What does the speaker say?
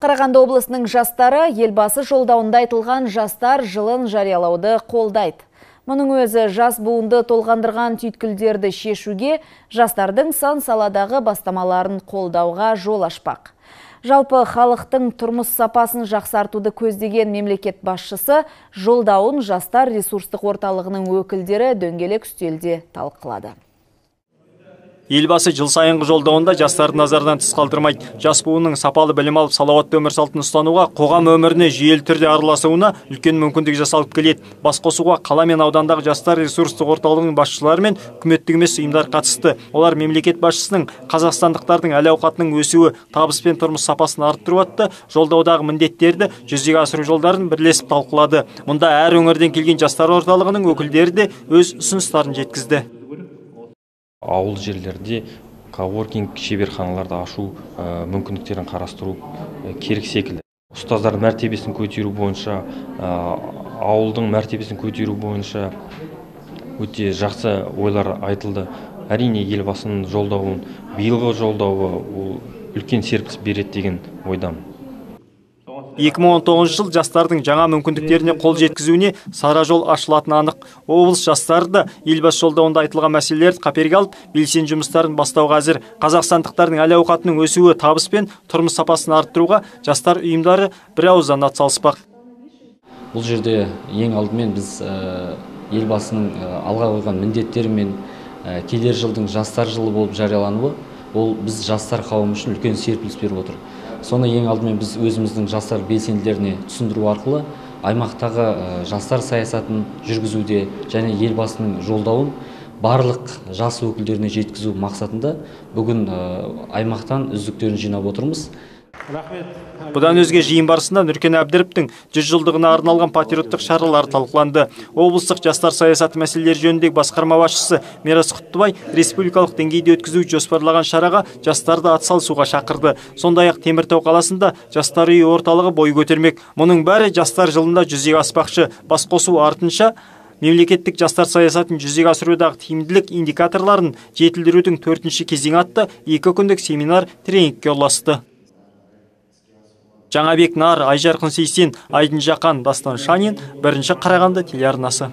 Қарағанды облысының жастары елбасы жолдауында айтылған жастар жылын жариялауды қолдайды. Мұның өзі жас буынды толғандырған түйткілдерді шешуге, жастардың сан саладағы бастамаларын қолдауға жол ашпақ. Жалпы халықтың тұрмыс сапасын жақсартуды көздеген мемлекет басшысы жолдауын жастар ресурстық орталығының өкілдері дөңгелек үстелде талқылады. Елбасы жыл сайынғы жолдауында жастарды назардан тыс қалдырмайды. Жас буынның сапалы білім алып, салауатты өмір салтын ұстануға, қоғам өміріне жүйелі түрде араласуына үлкен мүмкіндік жасалып келеді. Басқосуға қала мен аудандағы жастар ресурстық орталығының басшылары мен үкіметтік емес ұйымдар қатысты. Олар мемлекет басшысының қазақстандықтардың әл-ауқатының өсуі, табыс пен тұрмыс сапасын арттыру атты жолдаудағы міндеттерді жүзеге асыру жолдарын бірлесіп талқылады. Мұнда әр өңірден келген жастар орталығының өкілдері де өз ұсыныстарын жеткізді. Ауыл жерлерде коворкинг шеберханаларды ашу мүмкіндіктерін қарастыру керек секілді. Ұстаздардың мәртебесін көтеру бойынша, ауылдың мәртебесін көтеру бойынша өте жақсы ойлар айтылды. Әрине елбасының жолдауын, биылғы жолдауы үлкен серпіліс береді деген ойдамын. 2019 жыл жастардың жаңа мүмкіндіктеріне қол жеткізуіне сара жол ашылатыны анық. Облыс жастары да елбасы жолдауында айтылған мәселелерді қаперге алып, белсенді жұмыстарын бастауға әзір. Қазақстандықтардың әл-ауқатының өсуі, табыс пен тұрмыс сапасын арттыруға жастар ұйымдары бір ауыздан атсалыспақ. Бұл жерде ең алдымен біз елбасының алға қойған міндеттері мен келер жылдың жастар жылы болып жариялануы, ол біз жастар қауымы үшін үлкен серпіліс беріп отыр. Соны ең алдымен біз өзіміздің жастар белсенділеріне түсіндіру арқылы аймақтағы жастар саясатын жүргізуде және елбасының жолдауын барлық жас өкілдеріне жеткізу мақсатында бүгін аймақтан үздіктерін жинап отырмыз. Бұдан өзге жиын барысында Нұркен Әбдіровтің 100 жылдығына арналған патриоттық шаралар талқыланды. Облыстық жастар саясаты мәселелері жөніндегі басқарма басшысы Мирас Құттыбай республикалық деңгейде өткізу жоспарлаған шараға жастарды атсалысуға шақырды. Сондай-ақ Теміртау қаласында жастар үйі орталығы бой көтермек. Мұның бәрі жастар жылында жүзеге аспақшы. Басқосу артынша мемлекеттік жастар саясатын жүзеге асырудағы тиімділік индикаторларын жетілдірудің 4-ші кезеңі атты 2 күндік семинар тренингке ұласты. Жаңабек Нар, Айжарқын Сейсен, Айдын Жақан, Дастан Шанин, 1-ші Қарағанды телеарнасы.